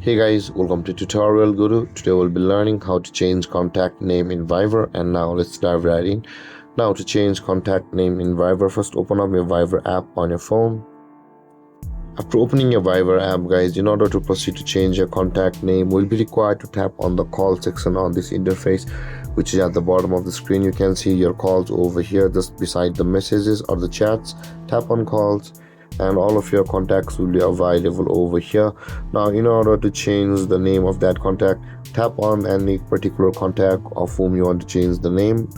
Hey guys, welcome to Tutorial Guru. Today we'll be learning how to change contact name in Viber, and now let's dive right in. Now to change contact name in Viber, first open up your Viber app on your phone. After opening your Viber app, guys, in order to proceed to change your contact name, we'll be required to tap on the call section on this interface, which is at the bottom of the screen. You can see your calls over here just beside the messages or the chats. Tap on calls and all of your contacts will be available over here. Now in order to change the name of that contact, tap on any particular contact of whom you want to change the name.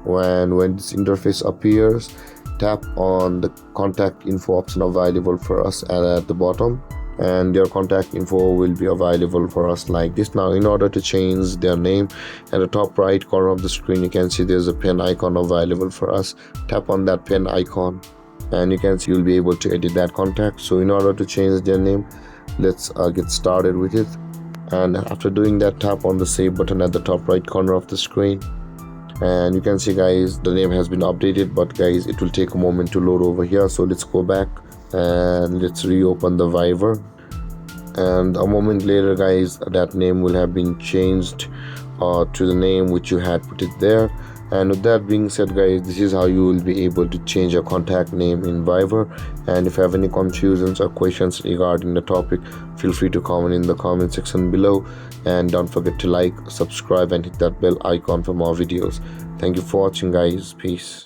When this interface appears, tap on the contact info option available for us at the bottom, and your contact info will be available for us like this. Now in order to change their name, at the top right corner of the screen you can see there's a pen icon available for us. Tap on that pen icon and you can see you'll be able to edit that contact. So in order to change their name, let's get started with it. And after doing that, tap on the save button at the top right corner of the screen, and you can see guys the name has been updated, but guys it will take a moment to load over here. So let's go back and let's reopen the Viber, and a moment later guys that name will have been changed to the name which you had put it there. And with that being said guys, this is how you will be able to change your contact name in Viber. And if you have any confusions or questions regarding the topic, feel free to comment in the comment section below, and don't forget to like, subscribe and hit that bell icon for more videos. Thank you for watching guys. Peace.